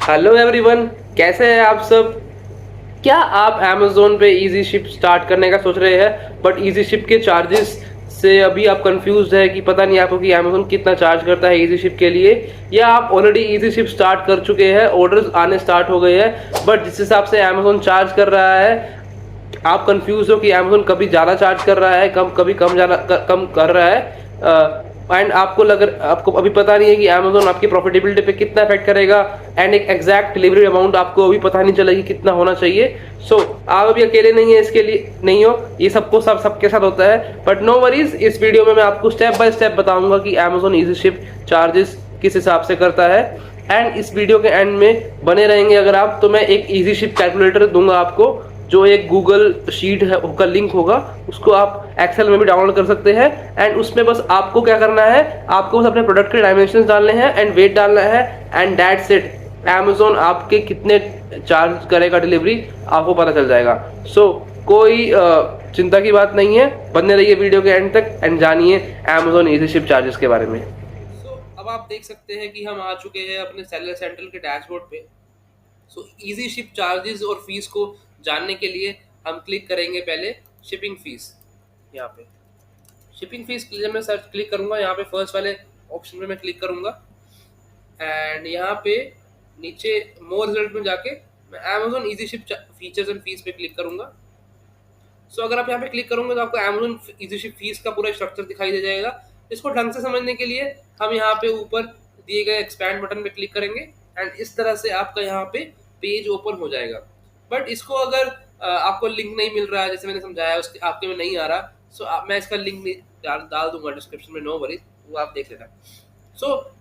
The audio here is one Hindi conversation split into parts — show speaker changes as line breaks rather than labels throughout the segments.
हेलो एवरीवन, कैसे हैं आप सब। क्या आप अमेजोन पे इजी शिप स्टार्ट करने का सोच रहे हैं बट इजी शिप के चार्जेस से अभी आप कंफ्यूज है कि पता नहीं आपको कि अमेजोन कितना चार्ज करता है इजी शिप के लिए, या आप ऑलरेडी इजी शिप स्टार्ट कर चुके हैं, ऑर्डर्स आने स्टार्ट हो गए हैं बट जिस हिसाब से अमेजोन चार्ज कर रहा है आप कंफ्यूज हो कि अमेजोन कभी ज़्यादा चार्ज कर रहा है, कभी कम ज़्यादा कम कर रहा है, एंड आपको अभी पता नहीं है कि अमेजोन आपकी प्रॉफिटेबिलिटी पे कितना इफेक्ट करेगा, एंड एक एग्जैक्ट डिलीवरी अमाउंट आपको अभी पता नहीं चलेगी कितना होना चाहिए। सो आप अभी अकेले नहीं है, इसके लिए नहीं हो, ये सबके साथ होता है। बट नो वरीज, इस वीडियो में मैं आपको स्टेप बाय स्टेप बताऊंगा कि अमेजोन इजी शिप चार्जेस किस हिसाब से करता है। एंड इस वीडियो के एंड में बने रहेंगे अगर आप, तो मैं एक इजी शिप कैलकुलेटर दूंगा आपको, जो एक गूगल शीट है का लिंक होगा, उसको आप एक्सेल में भी डाउनलोड कर सकते हैं। एंड उसमें बस आपको क्या करना है, आपको बस अपने प्रोडक्ट के डायमेंशंस डालने हैं एंड वेट डालना है, एंड दैट्स इट। अमेजोन आपके कितने चार्ज करेगा डिलीवरी आपको पता चल जाएगा। कोई चिंता की बात नहीं है, बने रहिए वीडियो के एंड तक एंड जानिए अमेजोन इजी शिप चार्जेस के बारे में। अब आप देख सकते हैं कि हम आ चुके हैं अपने सेलर सेंट्रल के डैशबोर्ड पे। इजी शिप चार्जेस और फीस को जानने के लिए हम क्लिक करेंगे पहले शिपिंग फीस। यहाँ पे शिपिंग फीस जब मैं सर्च क्लिक करूंगा, यहाँ पे फर्स्ट वाले ऑप्शन पे मैं क्लिक करूंगा एंड यहाँ पे नीचे मोर रिजल्ट में जाके मैं Amazon easy ship features and fees पे क्लिक करूंगा। अगर आप यहाँ पे क्लिक करोगे तो आपको अमेजोन इजी शिप फीस का पूरा स्ट्रक्चर दिखाई दे जाएगा। इसको ढंग से समझने के लिए हम यहाँ पे ऊपर दिए गए एक्सपैंड बटन पे क्लिक करेंगे एंड इस तरह से आपका यहाँ पे पेज ओपन हो जाएगा। बट इसको अगर आपको लिंक नहीं मिल रहा है, जैसे मैंने समझाया उसके आपके में नहीं आ रहा, मैं इसका लिंक डाल दूंगा डिस्क्रिप्शन में, नो वरीज, वो आप देख लेना।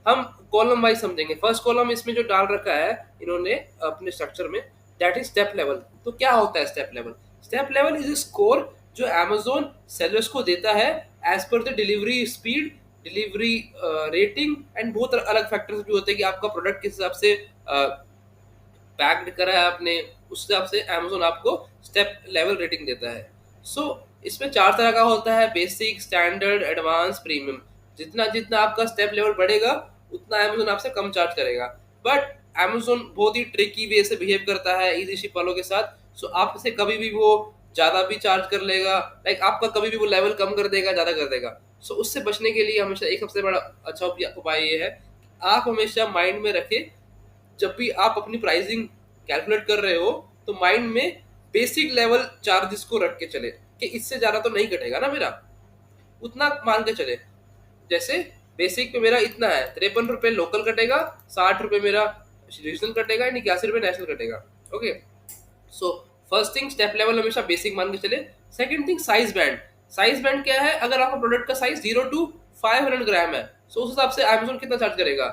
हम कॉलम वाइज समझेंगे। फर्स्ट कॉलम इसमें जो डाल रखा है इन्होंने अपने स्ट्रक्चर में, दैट इज स्टेप लेवल। तो क्या होता है step level? Step level is score जो अमेजोन सेलर्स को देता है as per the delivery speed, delivery rating and बहुत अलग फैक्टर्स भी होते हैं कि आपका प्रोडक्ट किस हिसाब से पैक्ड करा है आपने, उस हिसाब से अमेजोन आपको स्टेप लेवल रेटिंग देता है। इसमें 4 तरह का होता है, बेसिक, स्टैंडर्ड, एडवांस, प्रीमियम। जितना जितना आपका स्टेप लेवल बढ़ेगा उतना अमेजोन आपसे कम चार्ज करेगा। बट अमेजोन बहुत ही ट्रिकी वे से बिहेव करता है इजी शिप वालों के साथ। आपसे कभी भी वो ज्यादा भी चार्ज कर लेगा, लाइक आपका कभी भी वो लेवल कम कर देगा, ज्यादा कर देगा। उससे बचने के लिए हमेशा एक सबसे बड़ा अच्छा उपाय ये है, आप हमेशा माइंड में रखें जब भी आप अपनी प्राइसिंग कैलकुलेट कर रहे हो तो माइंड में बेसिक लेवल चार्जेस को रख के चले कि इससे ज्यादा तो नहीं कटेगा ना मेरा, उतना मान के चले। जैसे बेसिक पे मेरा इतना है, 53 रुपये लोकल कटेगा, 60 रुपये मेरा रीजनल कटेगा, 81 रुपये नेशनल कटेगा। Okay, first thing step level हमेशा बेसिक मान के चले। Second thing size band. Size band क्या है? अगर आपका प्रोडक्ट का साइज 0 to 500 ग्राम है, उस हिसाब से अमेजोन कितना चार्ज करेगा?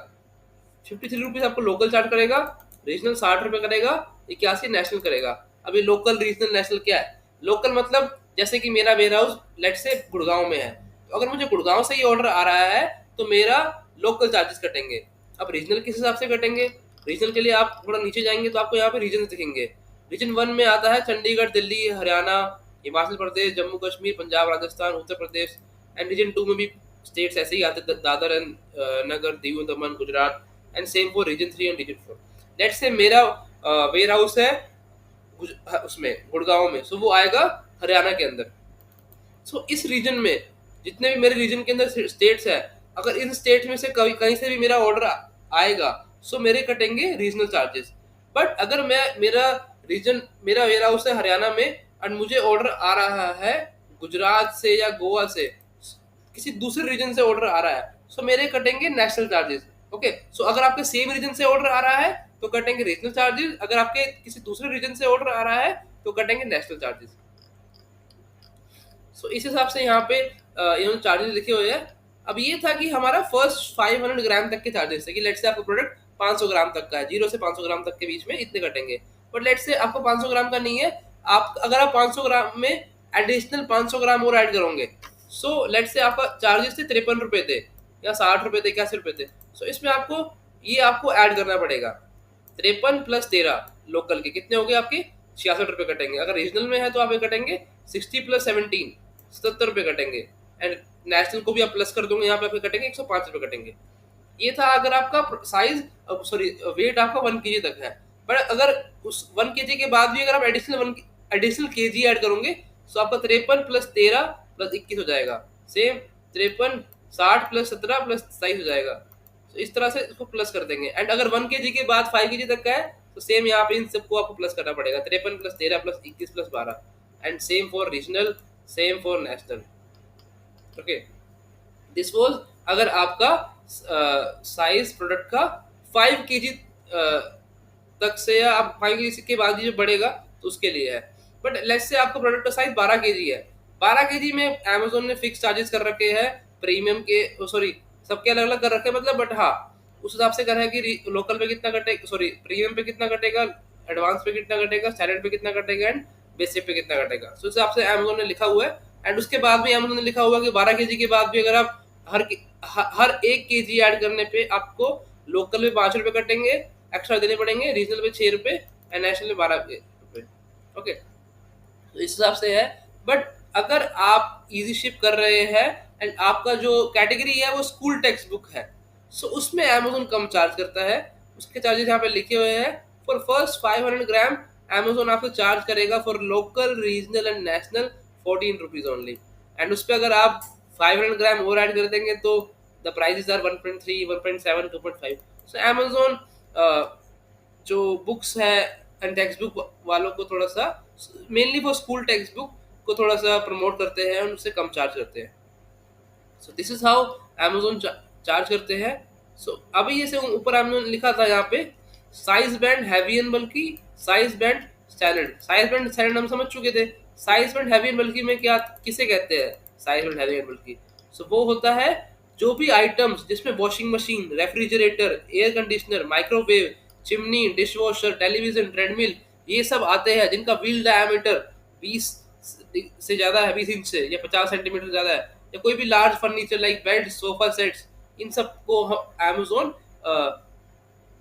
53 रुपीज आपको लोकल चार्ज करेगा, रीजनल 60 रुपये करेगा, 81 नेशनल करेगा। अभी लोकल, रीजनल, नेशनल क्या है? लोकल मतलब जैसे कि मेरा वेयर हाउस लेट से गुड़गांव में है, तो अगर मुझे गुड़गांव से ये ऑर्डर आ रहा है तो मेरा लोकल चार्जेस कटेंगे। अब रीजनल किस हिसाब से कटेंगे? रीजनल के लिए आप थोड़ा नीचे जाएंगे तो आपको यहाँ पे रीजन दिखेंगे। रीजन 1 में आता है चंडीगढ़, दिल्ली, हरियाणा, हिमाचल प्रदेश, जम्मू कश्मीर, पंजाब, राजस्थान, उत्तर प्रदेश। एंड रीजन 2 में भी स्टेट्स ऐसे ही आते, Dadar and Nagar, Diu Daman, Gujarat. And same for region 3 and region 4। Let's say मेरा वेयर हाउस है उसमें गुड़गांव में, वो आएगा हरियाणा के अंदर। इस रीजन में जितने भी मेरे रीजन के अंदर स्टेट्स है, अगर इन स्टेट में से कहीं से भी मेरा ऑर्डर आएगा मेरे कटेंगे रीजनल चार्जेस। बट अगर मेरा वेयर हाउस है हरियाणा में एंड मुझे ऑर्डर आ रहा है गुजरात से या गोवा से, किसी दूसरे रीजन से ऑर्डर आ रहा है, मेरे कटेंगे नेशनल चार्जेस। ओके, अगर आपके सेम रीजन से ऑर्डर आ रहा है तो कटेंगे रीजनल चार्जेस, अगर आपके किसी दूसरे रीजन से ऑर्डर आ रहा है तो कटेंगे नेशनल चार्जेस। इस हिसाब से यहाँ पे इन्होंने चार्जेस लिखे हुए हैं। अब ये था कि हमारा फर्स्ट 500 ग्राम तक के चार्जेस है कि लेट से आपका प्रोडक्ट 500 ग्राम तक का है, 0 से 500 ग्राम तक के बीच में इतने कटेंगे। बट लेट से आपको 500 ग्राम का नहीं है, अगर आप 500 ग्राम में एडिशनल 500 ग्राम और ऐड करोगे, लेट से आपका चार्जेस थे 53 रुपये थे या 60 रुपये थे, 81 रुपये थे। इसमें आपको ऐड करना पड़ेगा। 53 + 13 लोकल के कितने हो गए आपके? 66 रुपये कटेंगे। अगर रीजनल में है तो आपके कटेंगे 60 + 17, 77 रुपये कटेंगे। एंड नेशनल को भी आप प्लस कर दोगे, यहाँ पे आपके कटेंगे 105 रुपये कटेंगे। ये था अगर आपका साइज, सॉरी वेट आपका 1 kg तक है। पर अगर उस 1 kg के बाद भी अगर आप एडिशनल केजी ऐड करोगे तो आपका 53 + 13 + 21 हो जाएगा। सेम 53, 60 + 17 + 27 हो जाएगा। तो इस तरह से इसको प्लस कर देंगे। एंड अगर 1 kg के बाद 5 kg तक का है तो सेम यहाँ पे इन सबको आपको प्लस करना पड़ेगा, 53 + 13 + 21 + 12। And same for regional, same for national. Okay, this was अगर आपका साइज प्रोडक्ट का 5 kg तक से, या आप 5 kg के बाद ही जो बढ़ेगा तो उसके लिए है। बट लेट्स से आपका प्रोडक्ट का साइज 12 kg है, 12 kg में अमेजोन ने फिक्स चार्जेस कर रखे हैं प्रीमियम के, सॉरी सबके अलग अलग कर रखे हैं मतलब, बट हाँ उस हिसाब से कर रहे हैं कि लोकल पे कितना कटेगा, सॉरी प्रीमियम पे कितना कटेगा, एडवांस पे कितना कटेगा, स्टैंडर्ड पे कितना कटेगा एंड बेसिक पे कितना कटेगा। तो उस हिसाब से अमेजोन ने लिखा हुआ है। एंड उसके बाद भी अमेजोन ने लिखा हुआ है कि 12 kg के बाद भी अगर आप हर 1 kg ऐड करने पे आपको लोकल में 5 रुपए कटेंगे, एक्स्ट्रा देने पड़ेंगे, रीजनल पे 6 रुपए एंड नेशनल में 12 रुपए। ओके, तो इस हिसाब से है। बट अगर आप इजी शिप कर रहे हैं एंड आपका जो कैटेगरी है वो स्कूल टेक्स्ट बुक है, सो उसमें अमेजोन कम चार्ज करता है। उसके चार्जेस यहाँ पे लिखे हुए हैं। फॉर फर्स्ट 500 ग्राम अमेजोन आपको चार्ज करेगा for local, regional and national 14 rupees only. And उस पर अगर आप 500 ग्राम और ऐड कर देंगे तो the prices are 1.3, 1.7, 2.5। So Amazon जो बुक्स है एंड टेक्स्ट बुक वालों को थोड़ा सा, मेनली वो स्कूल टेक्स्ट बुक को थोड़ा सा प्रमोट करते हैं और उससे कम चार्ज करते हैं। So this is how Amazon charge करते हैं। सो अभी जैसे ऊपर अमेजोन लिखा था यहाँ पे साइज बैंड हैवी एंड बल्कि, size band standard. Size band standard हम समझ चुके थे। साइज बैंड हैवी एंड बल्कि में क्या किसे कहते हैं? साइज बैंड हैवी एंड बल्कि सो वो होता है जो भी आइटम्स जिसमें washing machine, refrigerator, air conditioner, microwave, chimney, dish washer, television, treadmill, ये सब आते हैं जिनका व्हील डायमीटर 20 से ज्यादा है, 20 इंच से या 50 सेंटीमीटर ज्यादा है, या कोई भी large furniture like bed, sofa sets, इन सबको अमेजोन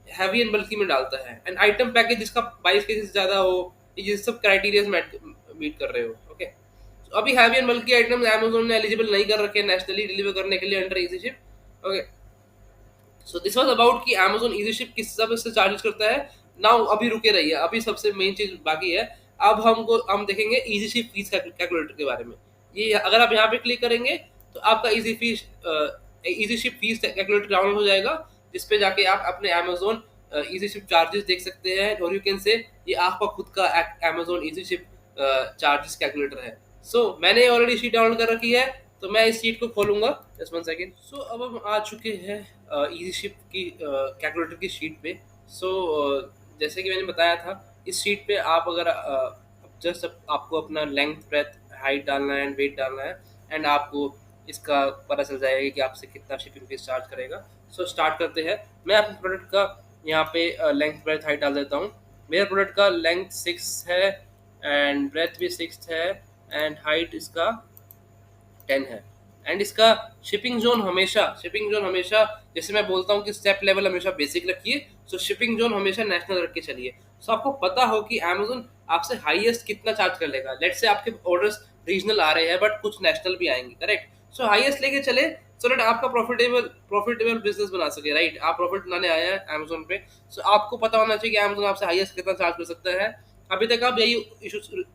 हैवी एंड बल्कि में डालता है। एंड आइटम पैकेज जिसका 22 kg से ज्यादा हो, ये सब क्राइटेरिया मीट कर रहे हो। ओके, तो अभी हैवी एंड बल्कि आइटम्स अमेजोन ने एलिजिबल नहीं कर रखे नेशनली डिलीवर करने के लिए under easy ship. Okay, so this was about कि अमेजोन इजी शिप किस हिसाब से चार्जेस करता है। नाउ अभी रुके रहिए, अभी सबसे मेन चीज बाकी है। अब हम देखेंगे इजी शिप फीस कैलकुलेटर के बारे में। ये अगर आप यहाँ पे क्लिक करेंगे तो आपका easy ship fees calculator download हो जाएगा, जिस पे जाके आप अपने अमेजोन इजी शिप चार्जेस देख सकते हैं। और यू कैन से ये आपका खुद का Amazon easy ship charges calculator है। सो मैंने ऑलरेडी शीट डाउनलोड कर रखी है, तो मैं इस शीट को खोलूंगा। Just 1 second. सो अब हम आ चुके हैं इजी शिप की कैलकुलेटर की शीट पे। सो जैसे कि मैंने बताया था, इस शीट पे आप अगर जस्ट आपको अपना लेंथ, ब्रेथ, हाइट डालना है एंड वेट डालना है, एंड आपको इसका पता चल जाएगा कि आपसे कितना शिपिंग फीस चार्ज करेगा। सो स्टार्ट करते हैं। मैं अपने प्रोडक्ट का यहाँ पे लेंथ, ब्रेथ, हाइट डाल देता हूँ। मेरे प्रोडक्ट का लेंथ 6 है एंड ब्रेथ भी 6 है एंड हाइट इसका 10 है। एंड इसका शिपिंग जोन हमेशा जैसे मैं बोलता हूँ कि स्टेप लेवल हमेशा बेसिक रखिए, सो शिपिंग जोन हमेशा नेशनल रख के चलिए। सो आपको पता हो कि अमेजोन आपसे हाईएस्ट कितना चार्ज कर लेगा। लेट्स से आपके ऑर्डर्स रीजनल आ रहे हैं बट कुछ नेशनल भी आएंगे, करेक्ट? सो हाईएस्ट लेके चले सो दैट आपका प्रॉफिटेबल बिजनेस बना सके, राइट? आप प्रॉफिट बनाने आए हैं अमेजोन पे, सो आपको पता होना चाहिए कि अमेजोन आपसे हाईएस्ट कितना चार्ज कर सकता है। अभी तक आप यही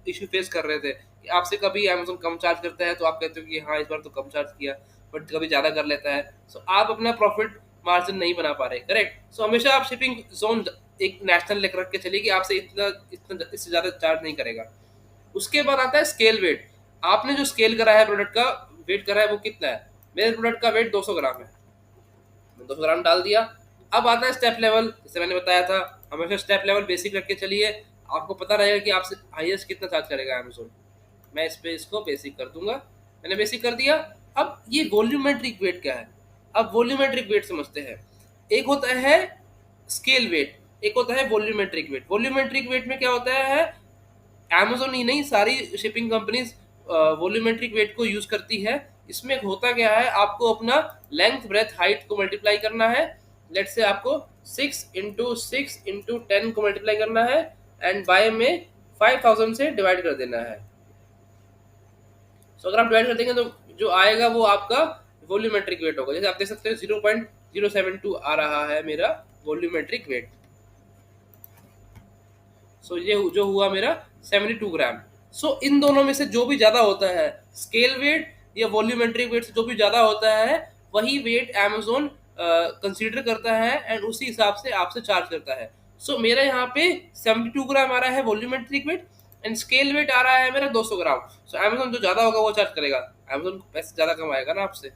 इशू फेस कर रहे थे कि आपसे कभी अमेजोन कम चार्ज करता है तो आप कहते हो कि हाँ इस बार तो कम चार्ज किया, बट कभी ज़्यादा कर लेता है। सो आप अपना प्रॉफिट मार्जिन नहीं बना पा रहे, करेक्ट? सो हमेशा आप शिपिंग जोन एक नेशनल लेकर रख के चलिए कि आपसे इतना इतना इससे ज़्यादा चार्ज नहीं करेगा। उसके बाद आता है स्केल वेट। आपने जो स्केल करा है प्रोडक्ट का वेट करा है वो कितना है? मेरे प्रोडक्ट का वेट 200 ग्राम है, 200 ग्राम डाल दिया। अब आता है स्टेप लेवल। जैसे मैंने बताया था, हमेशा स्टेप लेवल बेसिक रख के चलिए, आपको पता रहेगा कि आपसे हाईएस्ट कितना चार्ज करेगा अमेजोन। मैं इस पे इसको बेसिक कर दूंगा। मैंने बेसिक कर दिया। अब ये वॉल्यूमेट्रिक वेट क्या है? अब वॉल्यूमेट्रिक वेट समझते हैं। एक होता है स्केल वेट, एक होता है वॉल्यूमेट्रिक वेट। वॉल्यूमेट्रिक वेट में क्या होता है, अमेजोन ही नहीं सारी शिपिंग कंपनीज वॉल्यूमेट्रिक वेट को यूज करती है। इसमें होता क्या है, आपको अपना लेंथ, ब्रेथ, हाइट को मल्टीप्लाई करना है। लेट्स से आपको 6 × 6 × 10 को मल्टीप्लाई करना है एंड बाय में 5000 से डिवाइड कर देना है। सो अगर आप डिवाइड कर देंगे तो जो आएगा वो आपका वॉल्यूमेट्रिक वेट होगा। जैसे आप देख सकते हैं 072 आ रहा है मेरा वॉल्यूमेट्रिक वेट। सो ये जो हुआ मेरा 72 ग्राम। सो इन दोनों में से जो भी ज्यादा होता है, स्केल वेट या वॉल्यूमेट्रिक वेट से जो भी ज्यादा होता है, वही वेट Amazon कंसीडर करता है एंड उसी हिसाब से आपसे चार्ज करता है। सो मेरा यहाँ पे 72 ग्राम आ रहा है volumetric weight and scale weight आ रहा है मेरा 200 ग्राम। सो Amazon जो ज्यादा होगा वो चार्ज करेगा। Amazon पैसे ज्यादा कमाएगा ना आपसे,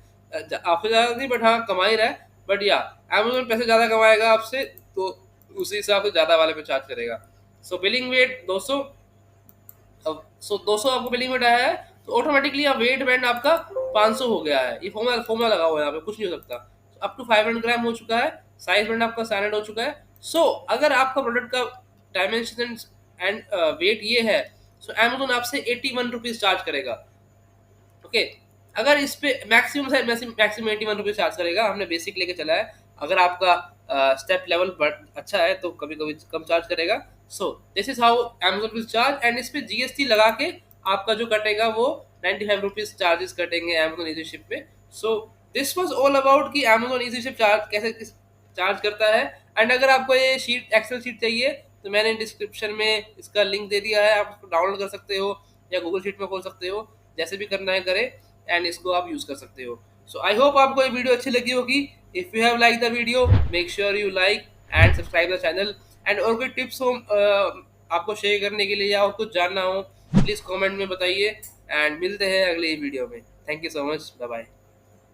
आपसे ज्यादा नहीं बट हाँ कमा ही रहा है, बट या Amazon पैसे ज्यादा कमाएगा आपसे, तो उसी हिसाब से ज्यादा वाले पे चार्ज करेगा। सो बिलिंग वेट 200, अब सो 200 आपको बिलिंग वेट आया है, तो ऑटोमेटिकली अब वेट बैंड आपका 500 हो गया है। ये फॉर्मूला फॉर्मूला लगा हुआ है, यहाँ पे कुछ नहीं हो सकता। अप टू 500 ग्राम हो चुका है, साइज बैंड आपका स्टैंडर्ड हो चुका है। सो अगर आपका प्रोडक्ट का डायमेंशन एंड वेट ये है, सो Amazon आपसे 81 रुपीज चार्ज करेगा। ओके, अगर इस पे मैक्सिमम 81 रुपीज चार्ज करेगा, हमने बेसिक लेके चला है। अगर आपका स्टेप लेवल अच्छा है तो कभी कभी कम चार्ज करेगा। So this is how Amazon will charge, and इस पे जीएसटी लगा के आपका जो कटेगा वो 95 रुपीज चार्जेस कटेंगे Amazon इजी शिप पे। So this was all about कि Amazon इजी शिप चार्ज कैसे चार्ज करता है। एंड अगर आपको ये शीट एक्सेल शीट चाहिए तो मैंने डिस्क्रिप्शन में इसका लिंक दे दिया है, आप उसको डाउनलोड कर सकते हो या गूगल शीट में खोल सकते हो, जैसे भी करना है करें, एंड इसको आप यूज कर सकते हो। सो आई होप आपको ये वीडियो अच्छी लगी होगी। If you have like the video, make sure you like and subscribe the channel. And और कोई टिप्स हो आपको शेयर करने के लिए या और कुछ जानना हो, प्लीज कमेंट में बताइए, एंड मिलते हैं अगले वीडियो में। Thank you so much, bye bye.